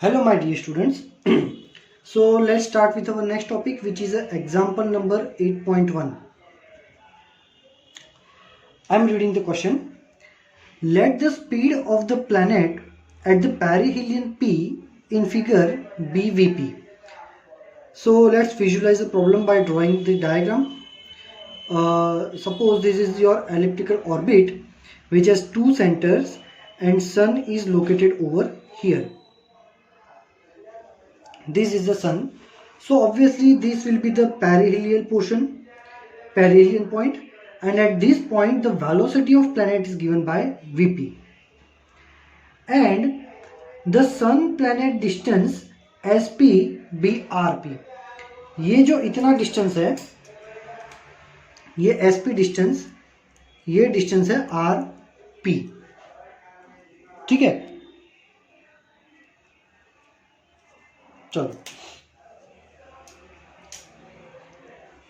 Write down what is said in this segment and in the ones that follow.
Hello my dear students. So let's start with our next topic, which is example number 8.1. I am reading the question. Let the speed of the planet at the perihelion P in figure be Vp. So let's visualize the problem by drawing the diagram. Suppose this is your elliptical orbit which has two centers and sun is located over here. This is the sun. So obviously this will be the perihelion portion, perihelion point, and at this point the velocity of planet is given by Vp, and the sun planet distance Sp be Rp. ये जो इतना distance है, ये Sp distance, ये distance है Rp. ठीक है, चलो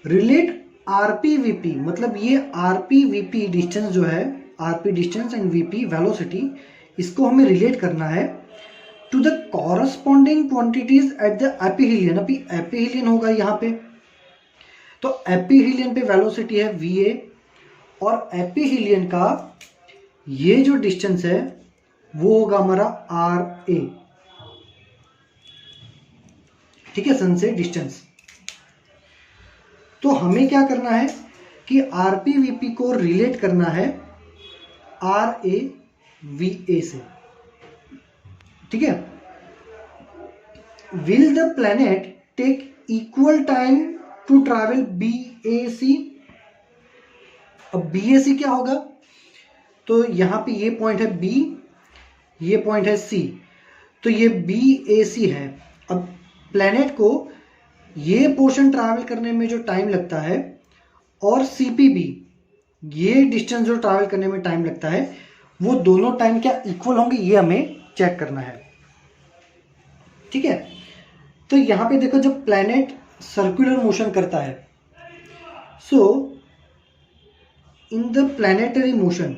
रिलेट आरपी वीपी, मतलब ये आरपी वीपी डिस्टेंस जो है, RP distance and VP velocity, इसको हमें रिलेट करना है to the corresponding quantities at the aphelion. अभी एपिहीलियन होगा यहाँ पे, तो एपिहीलियन पे वेलोसिटी है वीए और एपिहीलियन का ये जो डिस्टेंस है वो होगा हमारा आर ए. ठीक है, सन से डिस्टेंस. तो हमें क्या करना है कि आरपी वीपी को रिलेट करना है आर ए वी ए से. ठीक है, will the planet take equal time to travel B A C. अब बी ए सी क्या होगा, तो यहां पे ये पॉइंट है बी, ये पॉइंट है सी, तो ये बी ए सी है. अब प्लैनेट को ये पोर्शन ट्रैवल करने में जो टाइम लगता है और सीपीबी ये डिस्टेंस जो ट्रैवल करने में टाइम लगता है, वो दोनों टाइम क्या इक्वल होंगे, ये हमें चेक करना है. ठीक है, तो यहां पे देखो जब प्लैनेट सर्कुलर मोशन करता है, so in the planetary motion,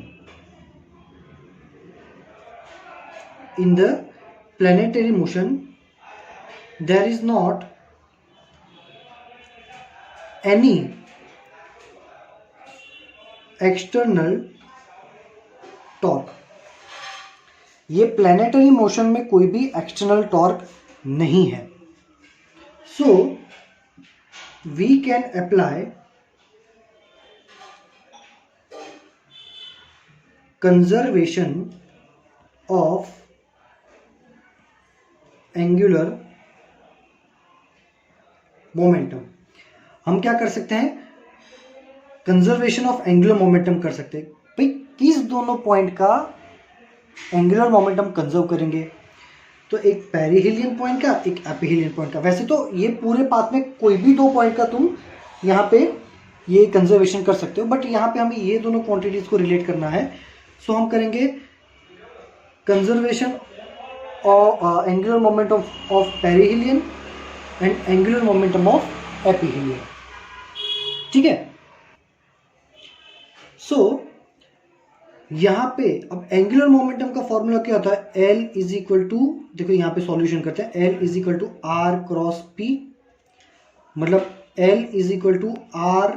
in the planetary motion there is not any external torque. ये प्लैनेटरी मोशन में कोई भी एक्सटर्नल टॉर्क नहीं है. So we can apply conservation of angular momentum. हम क्या कर सकते हैं, कंजर्वेशन ऑफ एंगुलर मोमेंटम कर सकते हैं. भाई किस दोनों पॉइंट का एंगुलर मोमेंटम कंजर्व करेंगे, तो एक पेरिहीलियन पॉइंट का, एक एपिहीलियन पॉइंट का. वैसे तो ये पूरे पाथ में कोई भी दो पॉइंट का तुम यहाँ पे ये कंजर्वेशन कर सकते हो, बट यहाँ पे हमें ये दोनों क्वांटिटीज को रिलेट करना है. सो हम करेंगे conservation of angular momentum of perihelion and angular momentum of aphelion. ठीक है, सो यहां पे अब एंगुलर मोमेंटम का फॉर्मूला क्या होता है, L इज इक्वल टू, देखो यहां पे सॉल्यूशन करते हैं, L is equal to R cross P, मतलब L is equal to R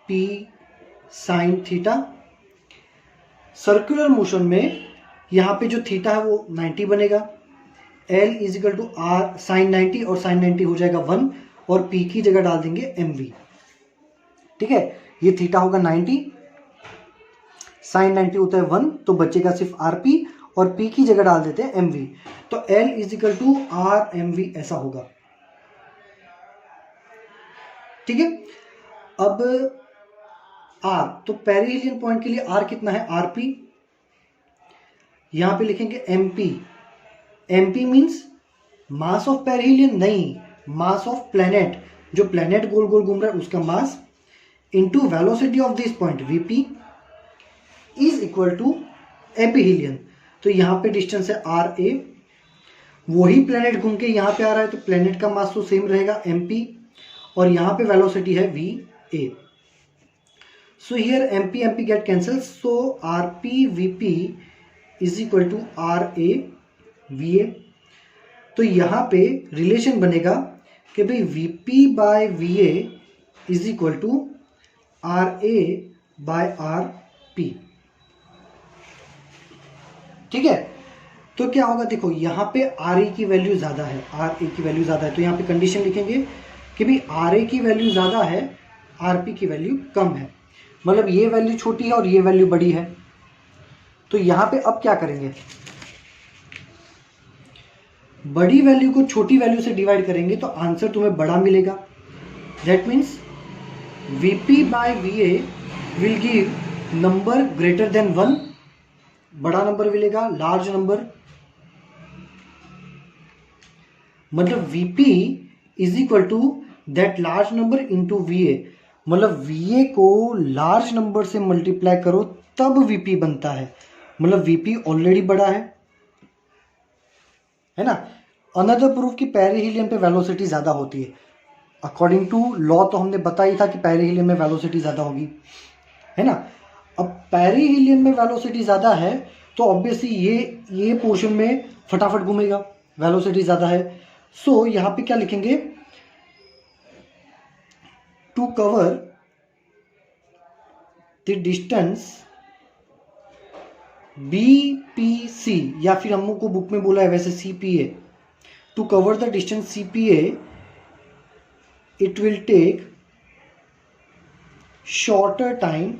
P sine theta. Circular motion में यहां पे जो थीटा है वो 90 बनेगा. L is equal to R sine 90 और साइन 90 हो जाएगा 1 और P की जगह डाल देंगे mv. ठीक है, ये थीटा होगा 90, साइन 90 होता है 1, तो बचेगा सिर्फ rp और P की जगह डाल देते हैं mv. तो L is equal to R mv ऐसा होगा. ठीक है, अब R, तो पेरिहीलियन पॉइंट के लिए R कितना है, rp. यहां पे लिखेंगे mp. mp means mass of perihelion नहीं, मास ऑफ प्लैनेट, जो प्लैनेट गोल गोल घूम रहा है उसका mass, into velocity of this point vp is equal to aphelion. तो यहां पे डिस्टेंस है आर ए, वही प्लैनेट घूम के यहां पे आ रहा है, तो प्लैनेट का मास तो सेम रहेगा mp, और यहां पे वेलोसिटी है va. So here mp mp get cancel, so rp vp is equal to R A V A. तो यहाँ पे रिलेशन बनेगा कि भाई VP by VA is equal to R A by R P. ठीक है, तो क्या होगा, देखो यहाँ पे आर ए की वैल्यू ज़्यादा है, आर ए की वैल्यू ज़्यादा है, तो यहाँ पे कंडीशन लिखेंगे कि भाई आर ए की वैल्यू ज़्यादा है, आर पी की वैल्यू कम है, मतलब ये वैल्यू छोटी है और ये वैल्यू बड़ी है। तो यहाँ पे अब क्या करेंगे, बड़ी वैल्यू को छोटी वैल्यू से डिवाइड करेंगे तो आंसर तुम्हें बड़ा मिलेगा। That means VP by VA will give number greater than 1, बड़ा नंबर मिलेगा, लार्ज नंबर। मतलब VP is equal to that large number into VA, मतलब वीए को लार्ज नंबर से मल्टीप्लाई करो तब वीपी बनता है, मतलब वीपी ऑलरेडी बड़ा है ना। अनदर प्रूफ कि पेरिहीलियम पे वेलोसिटी ज़्यादा होती है, अकॉर्डिंग टू लॉ तो हमने बताया था कि पेरिहीलियम में वेलोसिटी ज़्यादा होगी, है ना। अब पेरिहीलियम में वेलोसिटी ज़्यादा है तो ऑब्वियसली ये पोर्शन में फटाफट घूमेगा, वेलोसिटी ज़्यादा है। सो यहाँ पे क्या लिखेंगे, to cover the distance BPC, या फिर हमको बुक में बोला है वैसे CPA, to cover the distance CPA it will take shorter time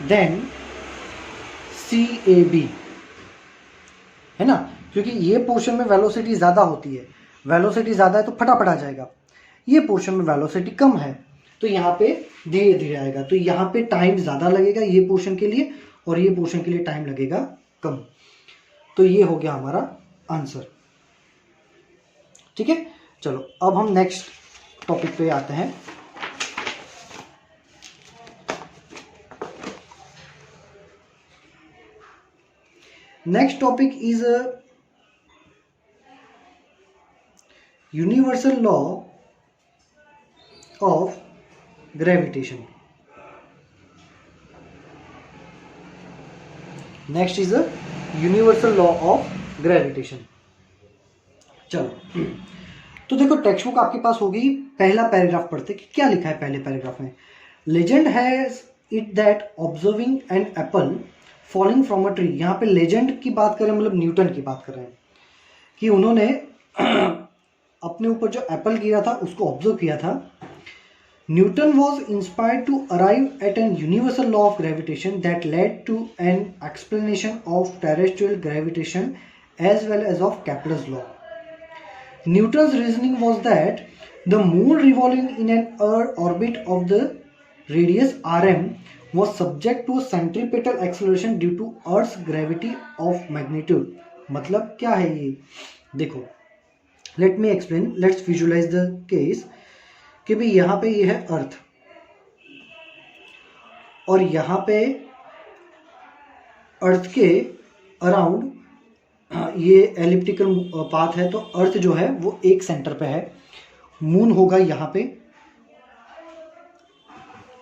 than CAB, है ना, क्योंकि ये पोर्शन में वेलोसिटी ज़्यादा होती है, वेलोसिटी ज़्यादा है तो फटाफट आ जाएगा, ये पोर्शन में वेलोसिटी कम है तो यहाँ पे धीरे धीरे आएगा, तो यहाँ पे टाइम ज़्यादा लगेगा ये पोर्शन के लिए और ये पोर्शन के लिए टाइम लगेगा कम। तो ये हो गया हमारा आंसर। ठीक है, चलो अब हम नेक्स्ट टॉपिक पे आते हैं। Next topic is universal law of gravitation. Next is universal law of gravitation. चलो तो देखो टेक्स्ट बुक आपके पास होगी, पहला पैराग्राफ पढ़ते कि क्या लिखा है पहले पैराग्राफ में। Legend has it that observing an apple falling from a tree. यहाँ पे लेजेंड की बात करें मतलब न्यूटन की बात कर रहे हैं कि उन्होंने अपने ऊपर जो एप्पल गिरा था उसको ऑब्जर्व किया था। Newton was inspired to arrive at an universal law of gravitation that led to an explanation of terrestrial gravitation as well as of Kepler's law. Newton's reasoning was that the moon revolving in an orbit of the radius rm was subject to centripetal acceleration due to Earth's gravity of magnitude। मतलब क्या है ये, देखो let me explain, let's visualize the case कि भाई यहाँ पे ये है अर्थ और यहाँ पे अर्थ के अराउंड ये एलिप्टिकल पाथ है, तो अर्थ जो है वो एक सेंटर पे है, मून होगा यहाँ पे।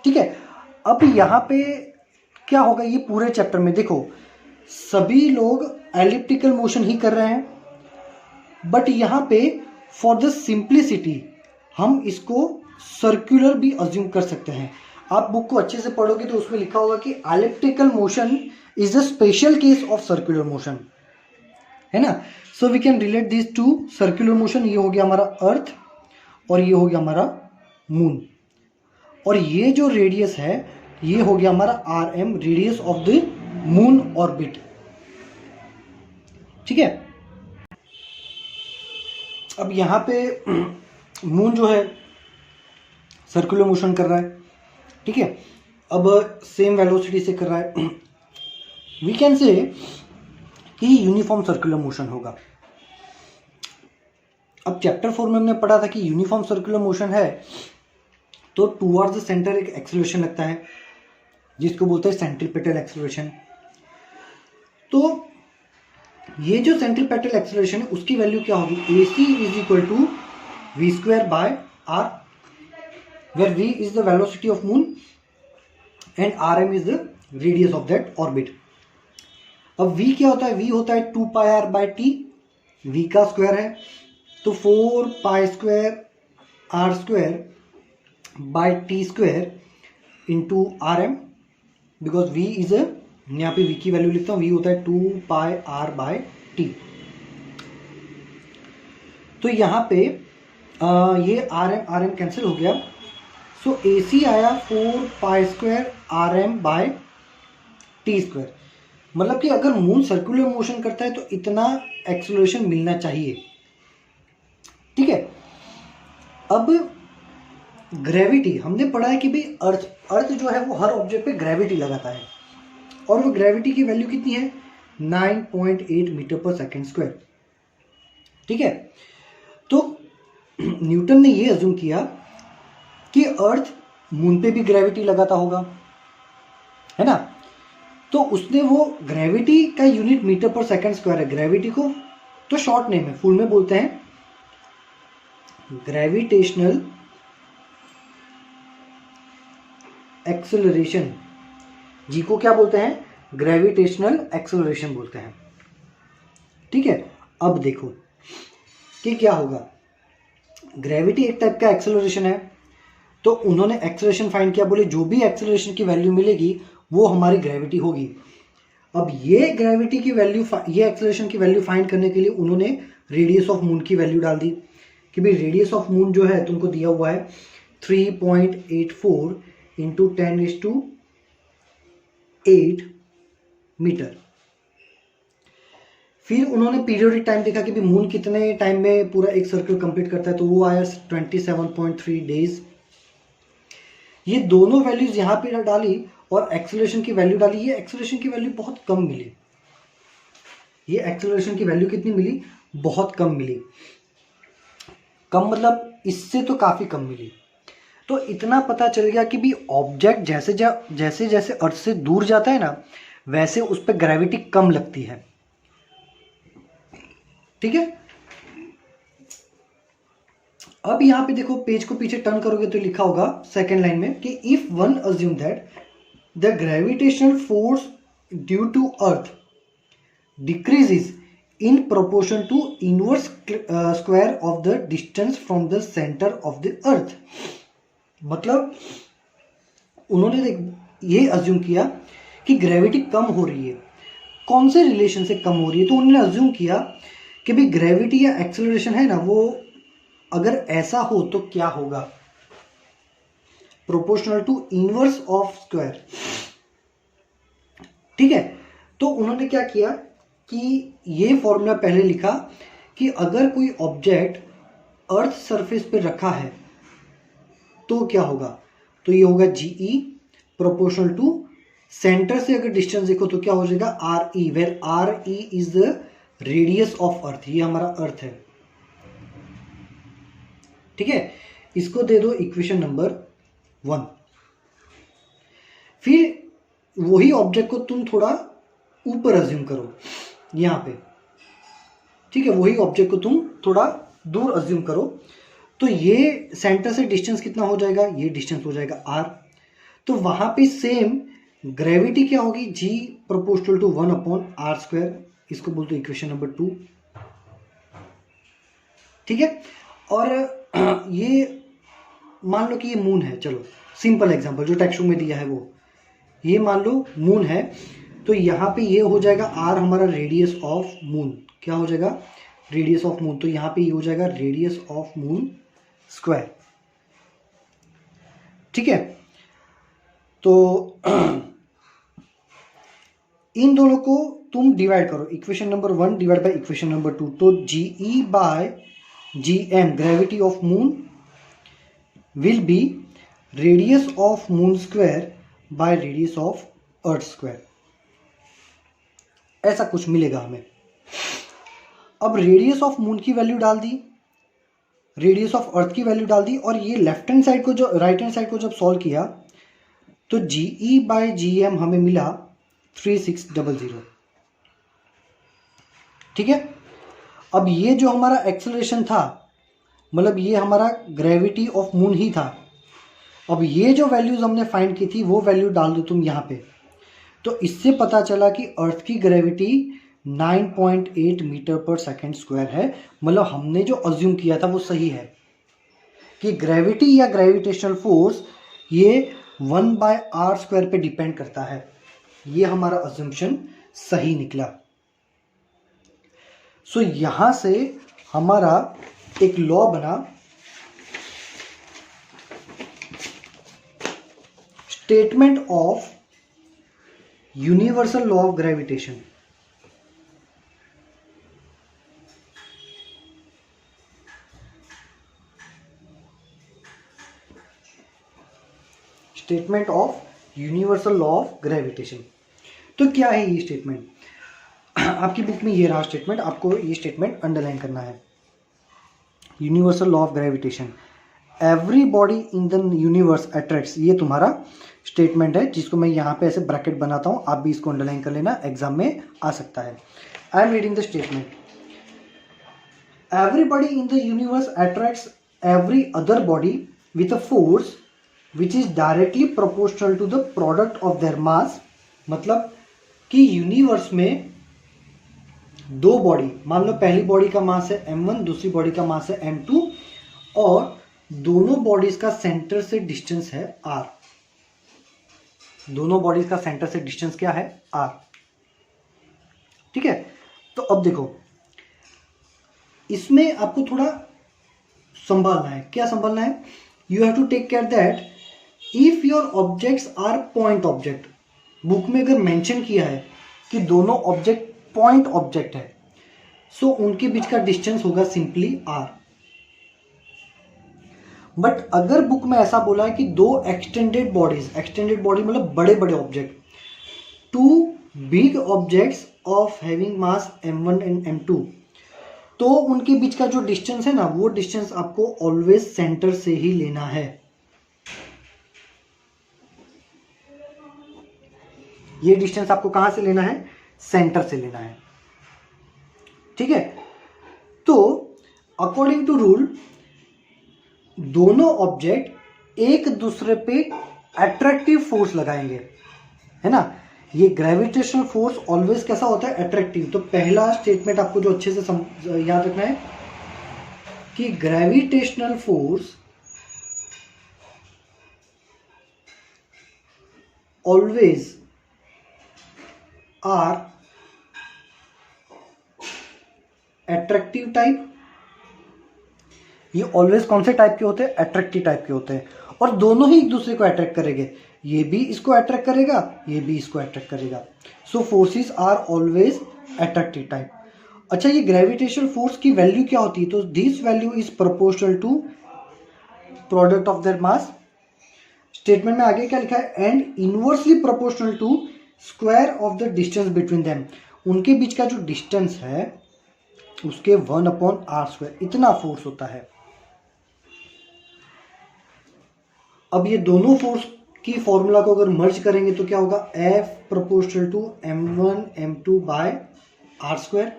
ठीक है, अब यहाँ पे क्या होगा, ये पूरे चैप्टर में देखो सभी लोग एलिप्टिकल मोशन ही कर रहे हैं, बट यहाँ पे फॉर द सिंप्लिसिटी हम इसको सर्कुलर भी अज्यूम कर सकते हैं। आप बुक को अच्छे से पढ़ोगे तो उसमें लिखा होगा कि elliptical motion is the special case of circular motion, है ना। So we can relate this to circular motion. ये हो गया हमारा अर्थ और ये हो गया हमारा मून, और ये जो रेडियस है ये हो गया हमारा RM, radius of the moon orbit. ठीक है, अब यहाँ पे मून जो है सर्कुलर मोशन कर रहा है, ठीक है, अब सेम वेलोसिटी से कर रहा है। वी कैन से कि यूनिफॉर्म सर्कुलर मोशन होगा। अब चैप्टर 4 में हमने पढ़ा था कि यूनिफॉर्म सर्कुलर मोशन है तो टुवर्ड्स द सेंटर एक एक्सेलरेशन लगता है जिसको बोलते हैं सेंट्रीपेटल एक्सेलरेशन। तो ये जो सेंट्रीपेटल एक्सेलरेशन है उसकी वैल्यू क्या होगी, AC is equal to v² by r, where v is the velocity of moon and rm is the radius of that orbit। अब v क्या होता है, v होता है 2πr/t, v का स्क्वायर है, तो 4π²r² into rm, because v is यहाँ पे v की वैल्यू लिखता हूँ, v होता है 2πr/t। तो यहाँ पे ये rm कैंसिल हो गया, सो AC आया 4π²rm/t²। मतलब कि अगर मून सर्कुलर मोशन करता है तो इतना एक्सेलरेशन मिलना चाहिए, ठीक है। अब ग्रेविटी हमने पढ़ा है कि भाई अर्थ जो है वो हर ऑब्जेक्ट पे ग्रेविटी लगाता है, और वो ग्रेविटी की वैल्यू कितनी है, 9.8 मीटर पर सेकेंड स्क्वायर, ठीक है। तो न्यूटन ने ये अज्यूम किया कि अर्थ मून पे भी ग्रेविटी लगाता होगा, है ना। तो उसने वो ग्रेविटी का यूनिट मीटर पर सेकेंड स्क्वायर है, ग्रेविटी को तो शॉर्ट नेम है, फुल में बोलते हैं ग्रेविटेशनल एक्सेलरेशन, जी को क्या बोलते हैं, ग्रेविटेशनल एक्सेलरेशन बोलते हैं, ठीक है। अब देखो कि क्या होगा, ग्रेविटी एक टाइप का एक्सेलरेशन है, तो उन्होंने एक्सेलरेशन फाइंड किया, बोले जो भी एक्सेलरेशन की वैल्यू मिलेगी वो हमारी ग्रेविटी होगी। अब ये ग्रेविटी की वैल्यू, ये एक्सेलरेशन की वैल्यू फाइंड करने के लिए उन्होंने रेडियस ऑफ मून की वैल्यू डाल दी कि भाई रेडियस ऑफ मून जो है तुमको दिया हुआ है 3.84 इंटू 10⁸ मीटर। फिर उन्होंने पीरियोडिक टाइम देखा कि भाई मून कितने टाइम में पूरा एक सर्कल कंप्लीट करता है, तो वो आया 27.3 डेज। ये दोनों वैल्यूज यहाँ पे डाली और एक्सेलरेशन की वैल्यू डाली, ये एक्सेलरेशन की वैल्यू बहुत कम मिली, ये एक्सेलरेशन की वैल्यू कितनी मिली, बहुत कम मिली। कम मतलब इससे तो काफ़ी कम मिली। तो इतना पता चल गया कि भी ऑब्जेक्ट जैसे जैसे अर्थ से दूर जाता है ना, वैसे उस पर ग्रेविटी कम लगती है, ठीक है। अब यहां पे देखो, पेज को पीछे टर्न करोगे तो लिखा होगा सेकेंड लाइन में कि if one assume that the gravitational force due to earth decreases in proportion to inverse square of the distance from the center of the earth। मतलब उन्होंने ये अज्यूम किया कि ग्रेविटी कम हो रही है, कौन से रिलेशन से कम हो रही है, तो उन्होंने अज्यूम किया कि भाई ग्रेविटी या एक्सेलरेशन है ना, वो अगर ऐसा हो तो क्या होगा, proportional to inverse of square, ठीक है। तो उन्होंने क्या किया कि ये फॉर्मूला पहले लिखा कि अगर कोई ऑब्जेक्ट अर्थ सरफेस पे रखा है तो क्या होगा, तो ये होगा GE प्रोपोर्शनल टू सेंटर से अगर डिस्टेंस देखो तो क्या हो जाएगा RE, where RE is the radius of earth, ये हमारा अर्थ है, ठीक है। इसको दे दो इक्वेशन नंबर 1। फिर वही ऑब्जेक्ट को तुम थोड़ा ऊपर अज्यूम करो यहाँ पे, ठीक है, वही ऑब्जेक्ट को तुम थोड़ा दूर अज्यूम करो, तो ये सेंटर से डिस्टेंस कितना हो जाएगा, ये डिस्टेंस हो जाएगा R। तो वहां पे सेम ग्रेविटी क्या होगी, G प्रोपोर्शनल टू 1/r², इसको बोलते इक्वेशन नंबर 2, ठीक है। और ये मान लो कि ये मून है, चलो सिंपल एग्जांपल जो टेक्स्ट बुक में दिया है वो, ये मान लो मून है, तो यहाँ पे ये हो जाएगा R हमारा रेडियस ऑफ मून, क्या हो जाएगा, रेडियस ऑफ मून, तो यहाँ पे ये हो जाएगा रेडियस ऑफ मून स्क्वायर, ठीक है। तो इन दोनों को तुम डिवाइड करो, equation number 1 divide by equation number 2, तो GE/GM gravity of moon will be radius of moon square by radius of earth square, ऐसा कुछ मिलेगा हमें। अब रेडियस ऑफ मून की वैल्यू डाल दी, रेडियस ऑफ अर्थ की वैल्यू डाल दी, और ये लेफ्ट हैंड साइड को जो राइट हैंड साइड को जब सॉल्व किया तो GE/GM हमें मिला 3600, ठीक है। अब ये जो हमारा एक्सेलरेशन था, मतलब ये हमारा ग्रेविटी ऑफ मून ही था, अब ये जो वैल्यूज हमने फाइंड की थी वो वैल्यू डाल दो तुम यहाँ पे, तो इससे पता चला कि अर्थ की ग्रेविटी 9.8 मीटर पर सेकेंड स्क्वायर है। मतलब हमने जो अज्यूम किया था वो सही है कि ग्रेविटी या ग्रेविटेशनल फोर्स ये 1/r² पे डिपेंड करता है। ये हमारा अज्यूम्पशन सही निकला। सो यहां से हमारा एक लॉ बना, statement of universal law of gravitation. Statement of universal law of gravitation. तो क्या है ये स्टेटमेंट? आपकी बुक में ये रहा स्टेटमेंट, आपको ये स्टेटमेंट अंडरलाइन करना है। Universal law of gravitation, every body in the universe attracts, ये तुम्हारा स्टेटमेंट है जिसको मैं यहाँ पे ऐसे ब्रैकेट बनाता हूँ, आप भी इसको अंडरलाइन कर लेना, एग्जाम में आ सकता है। I am reading the statement. Everybody in the universe attracts every other body with a force which is directly proportional to the product of their mass. मतलब कि यूनिवर्स में दो बॉडी, मान लो पहली बॉडी का मास है m1, दूसरी बॉडी का मास है m2, और दोनों बॉडीज का सेंटर से डिस्टेंस है r। दोनों बॉडीज का सेंटर से डिस्टेंस क्या है? r। ठीक है, तो अब देखो इसमें आपको थोड़ा संभालना है। क्या संभालना है? You have to take care that if your objects are point object. Book में अगर मेंशन किया है कि दोनों ऑब्जेक्ट पॉइंट ऑब्जेक्ट है, सो उनके बीच का डिस्टेंस होगा सिंपली r। बट अगर बुक में ऐसा बोला है कि दो एक्सटेंडेड बॉडीज, एक्सटेंडेड बॉडी मतलब बड़े बड़े object, two big objects of having mass m1 and m2, तो उनके बीच का जो डिस्टेंस है ना, वो डिस्टेंस आपको ऑलवेज सेंटर से ही लेना है। ये डिस्टेंस आपको कहां से लेना है? सेंटर से लेना है। ठीक है, तो अकॉर्डिंग टू रूल दोनों ऑब्जेक्ट एक दूसरे पे अट्रैक्टिव फोर्स लगाएंगे, है ना। ये ग्रेविटेशनल फोर्स ऑलवेज कैसा होता है? अट्रैक्टिव। तो पहला स्टेटमेंट आपको जो अच्छे से याद रखना है कि gravitational force always are attractive type. ये ऑलवेज कौन से टाइप के होते हैं? अट्रैक्टिव टाइप के होते हैं, और दोनों ही एक दूसरे को अट्रैक्ट करेंगे। ये भी इसको अट्रैक्ट करेगा, ये भी इसको अट्रैक्ट करेगा। So forces are always attractive type. अच्छा, ये ग्रेविटेशनल फोर्स की वैल्यू क्या होती है? तो this value is proportional to product of their mass. Statement में आगे क्या लिखा है? And inversely proportional to square of the distance between them. उनके बीच का जो डिस्टेंस है उसके 1/r², इतना फोर्स होता है। अब ये दोनों फोर्स की फॉर्मूला को अगर मर्ज करेंगे तो क्या होगा? F proportional to m1 m2 by r²।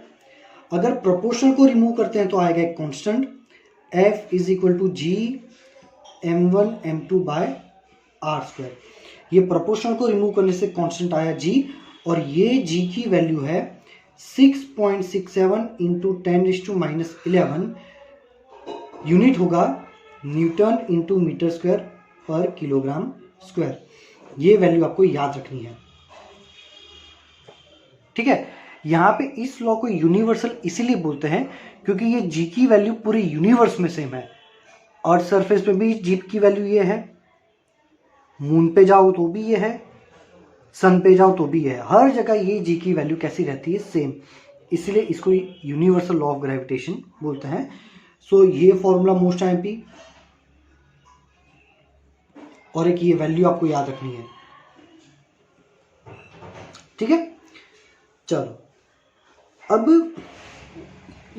अगर प्रोपोर्शनल को रिमूव करते हैं तो आएगा एक constant, F is equal to g m1 m2 by r²। ये प्रोपोर्शनल को रिमूव करने से कांस्टेंट आया g, और ये g की वैल्यू है 6.67 इंटू 10⁻⁻11। यूनिट होगा न्यूटन इंटू मीटर स्क्वायर पर किलोग्राम स्क्वायर। ये वैल्यू आपको याद रखनी है। ठीक है, यहां पे इस लॉ को यूनिवर्सल इसीलिए बोलते हैं क्योंकि ये जी की वैल्यू पूरे यूनिवर्स में सेम है। अर्थ सरफेस पे भी जी की वैल्यू ये है, मून पे जाओ तो भी ये है, सन पे जाओ तो भी है, हर जगह ये जी की वैल्यू कैसी रहती है? सेम। इसलिए इसको यूनिवर्सल लॉ ऑफ ग्रेविटेशन बोलते हैं। सो ये फॉर्मूला मोस्ट आईएमपी, और एक ये वैल्यू आपको याद रखनी है। ठीक है, चलो अब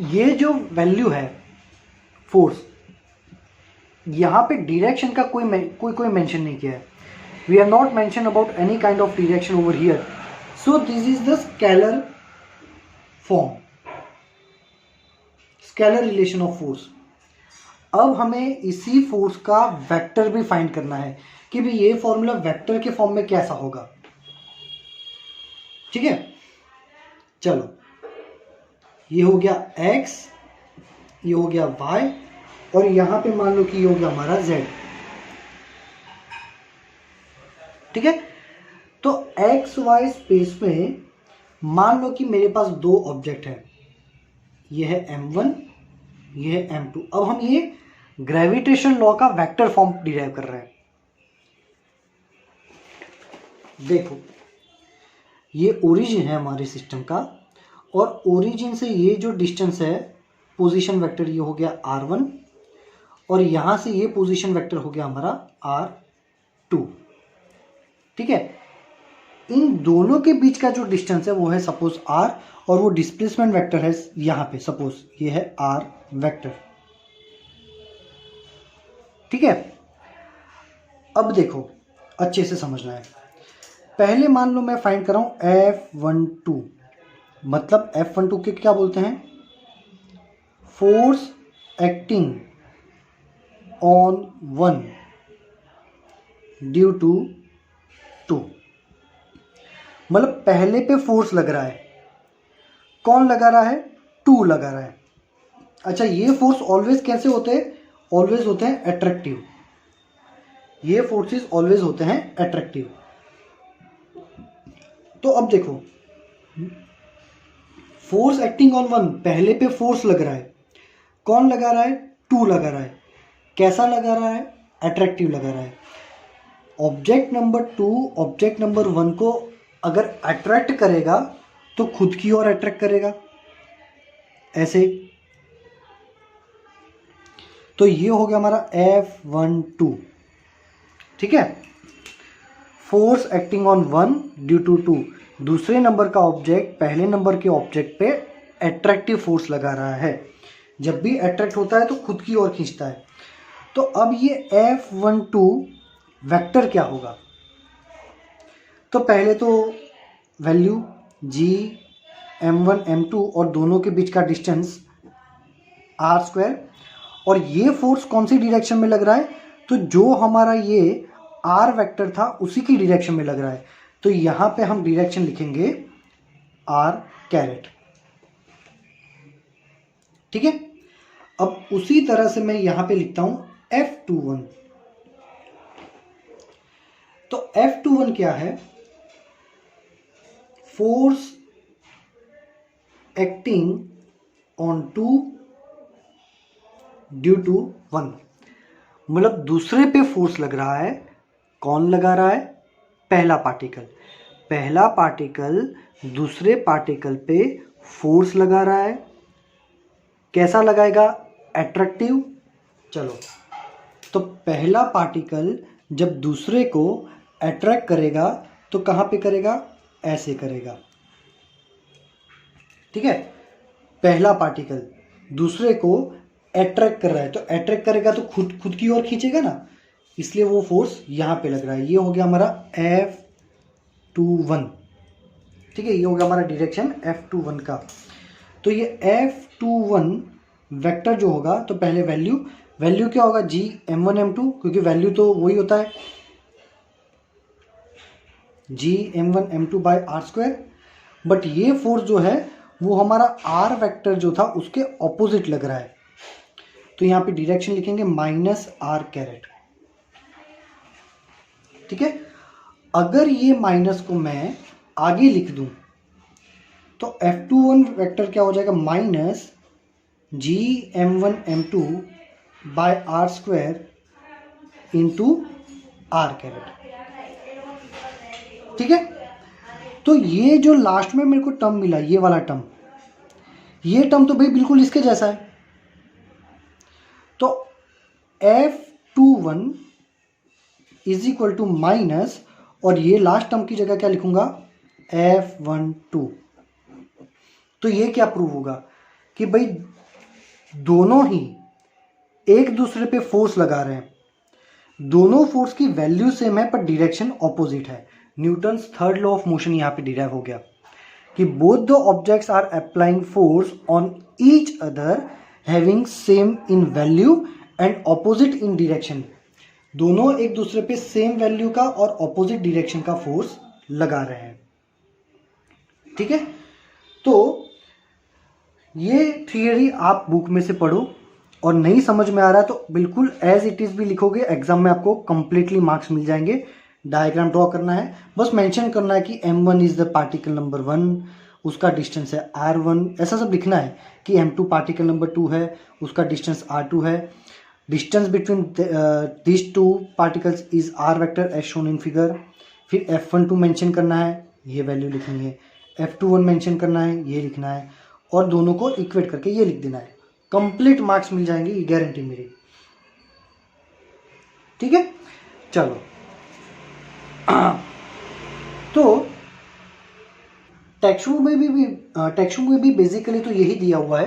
ये जो वैल्यू है फोर्स, यहां पे डायरेक्शन का कोई मेंशन नहीं किया है। We are not mention about any kind of direction over here. So this is the scalar form, scalar relation of force. अब हमें इसी फोर्स का वेक्टर भी फाइंड करना है कि भी ये फॉर्मूला वेक्टर के फॉर्म में कैसा होगा। ठीक है, चलो ये हो गया x, ये हो गया y, और यहां पे मान लो कि ये हो गया हमारा z। ठीक है, तो एक्स वाई स्पेस में मान लो कि मेरे पास दो ऑब्जेक्ट है, ये है m1, ये है m2। अब हम ये ग्रेविटेशन लॉ का वेक्टर फॉर्म डिराइव कर रहे हैं। देखो ये ओरिजिन है हमारे सिस्टम का, और ओरिजिन से ये जो डिस्टेंस है पोजीशन वेक्टर, ये हो गया r1, और यहां से ये पोजीशन वेक्टर हो गया हमारा r2। ठीक है, इन दोनों के बीच का जो डिस्टेंस है वो है सपोज r, और वो डिस्प्लेसमेंट वेक्टर है यहां पे, सपोज ये है r वेक्टर। ठीक है, अब देखो अच्छे से समझना है। पहले मान लो मैं फाइंड कर रहा हूं F12, मतलब F12 के क्या बोलते हैं, force acting on one due to two. मतलब पहले पे फोर्स लग रहा है, कौन लगा रहा है, टू लगा रहा है। अच्छा, ये फोर्स ऑलवेज कैसे होते हैं, ऑलवेज होते हैं अट्रैक्टिव। ये फोर्सेस ऑलवेज होते हैं अट्रैक्टिव। तो अब देखो, फोर्स एक्टिंग ऑन वन, पहले पे फोर्स लग रहा है, कौन लगा रहा है, टू लगा रहा है। कैसा लगा रहा है, अट्रैक्टिव लगा रहा है। Object number two object number one को अगर अट्रैक्ट करेगा तो खुद की ओर अट्रैक्ट करेगा, ऐसे। तो ये हो गया हमारा F12। ठीक है, force acting on one due to two, दूसरे नंबर का ऑब्जेक्ट पहले नंबर के ऑब्जेक्ट पे अट्रैक्टिव फोर्स लगा रहा है। जब भी अट्रैक्ट होता है तो खुद की ओर खींचता है। तो अब ये F12 वेक्टर क्या होगा, तो पहले तो वैल्यू g m1 m2 और दोनों के बीच का डिस्टेंस r², और ये फोर्स कौन सी डायरेक्शन में लग रहा है, तो जो हमारा ये r वेक्टर था उसी की डायरेक्शन में लग रहा है। तो यहां पे हम डायरेक्शन लिखेंगे r²। ठीक है, अब उसी तरह से मैं यहां पे लिखता हूं F21। तो F21 क्या है, force acting on two due to one. मतलब दूसरे पे फोर्स लग रहा है, कौन लगा रहा है, पहला पार्टिकल। पहला पार्टिकल दूसरे पार्टिकल पे फोर्स लगा रहा है, कैसा लगाएगा, अट्रैक्टिव। चलो, तो पहला पार्टिकल जब दूसरे को अट्रैक्ट करेगा तो कहां पे करेगा, ऐसे करेगा। ठीक है, पहला पार्टिकल दूसरे को अट्रैक्ट कर रहा है, तो अट्रैक्ट करेगा तो खुद की ओर खींचेगा ना, इसलिए वो फोर्स यहां पे लग रहा है। ये हो गया हमारा F21। ठीक है, ये हो गया हमारा डायरेक्शन F21 का। तो ये F21 वेक्टर जो होगा, तो पहले वैल्यू क्या होगा, g m1 m2, क्योंकि वैल्यू तो वही होता है g m1 m2 by r²। But ये फोर्स जो है वो हमारा r वेक्टर जो था उसके ऑपोजिट लग रहा है, तो यहां पे डायरेक्शन लिखेंगे -r²। ठीक है, अगर ये माइनस को मैं आगे लिख दूं तो F21 वेक्टर क्या हो जाएगा, -g m1 m2 by r² into r²। ठीक है, तो ये जो लास्ट में मेरे को टर्म मिला, ये वाला टर्म, ये टर्म तो भाई बिल्कुल इसके जैसा है। तो F21 is equal to minus, और ये लास्ट टर्म की जगह क्या लिखूंगा, F12। तो ये क्या प्रूव होगा कि भाई दोनों ही एक दूसरे पे फोर्स लगा रहे हैं, दोनों फोर्स की वैल्यू सेम है पर डायरेक्शन ऑपोजिट है। Newton's third law of motion यहां पे डिराइव हो गया कि both the objects are applying force on each other having same in value and opposite in direction. दोनों एक दूसरे पे सेम वैल्यू का और ऑपोजिट डायरेक्शन का फोर्स लगा रहे हैं। ठीक है, तो ये थियरी आप बुक में से पढ़ो, और नहीं समझ में आ रहा है तो बिल्कुल एज इट इज़ भी लिखोगे, एग्जाम में आपको कंप्लीटली मार्क्स मिल जाएंगे। डायग्राम ड्रॉ करना है, बस मेंशन करना है कि m1 is the particle number 1, उसका डिस्टेंस है r1, ऐसा सब लिखना है कि m2 पार्टिकल नंबर 2 है, उसका डिस्टेंस r2 है, distance between this two particles is r vector as shown in figure. फिर f12 मेंशन करना है, ये वैल्यू लिखनी है, f21 मेंशन करना है, ये लिखना है, और दोनों को इक्वेट करके ये लिख देना है। कंप्लीट मार्क्स मिल जाएंगे, ये गारंटी मेरी। ठीक है, चलो तो टेक्स्ट बुक में भी बेसिकली तो यही दिया हुआ है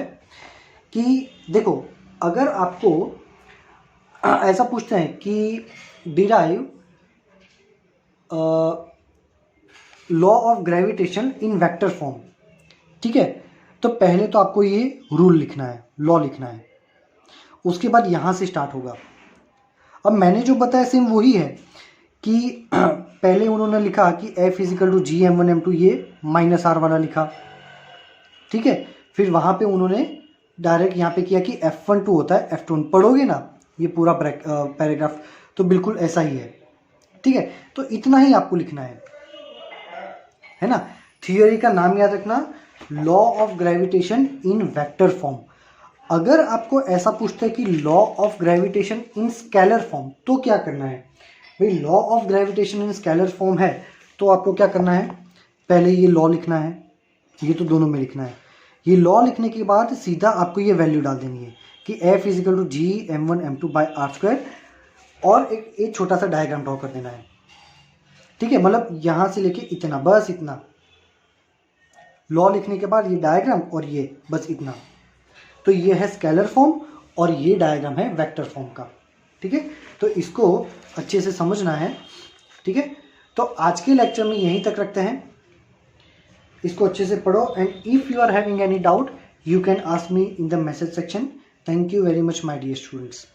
कि देखो, अगर आपको ऐसा पूछते हैं कि derive law of gravitation in vector form, ठीक है, तो पहले तो आपको ये रूल लिखना है, लॉ लिखना है, उसके बाद यहाँ से स्टार्ट होगा। अब मैंने जो बताया सेम वही है कि पहले उन्होंने लिखा कि F equal to G m1 m2, ये माइनस आर वाला लिखा, ठीक है। फिर वहाँ पे उन्होंने डायरेक्ट यहाँ पे किया कि F12 होता है F2, पढ़ोगे ना ये पूरा पैराग्राफ तो बिल्कुल ऐसा ही है, ठीक है। तो इतना ही आपको लिखना है ना। थियोरी का नाम याद रखना, law of gravitation in vector form. अगर आपको ऐसा पूछता है कि law of gravitation in scalar form, तो क्या करना है भाई, law of gravitation in scalar form है तो आपको क्या करना है, पहले ये लॉ लिखना है, ये तो दोनों में लिखना है। ये लॉ लिखने के बाद सीधा आपको ये वैल्यू डाल देनी है कि F equal to G m1 m2 by r square, और एक छोटा सा डायग्राम ड्रॉ कर देना है, ठीक है। मतलब यहाँ से लेके इतना, बस इतना। लॉ लिखने के बाद ये डायग्राम और ये, बस इतना। तो ये है स्केलर फॉर्म और ये डायग्राम है वेक्टर फॉर्म का, ठीक है। तो इसको अच्छे से समझना है, ठीक है। तो आज के लेक्चर में यहीं तक रखते हैं, इसको अच्छे से पढ़ो, and if you are having any doubt you can ask me in the message section. Thank you very much my dear students.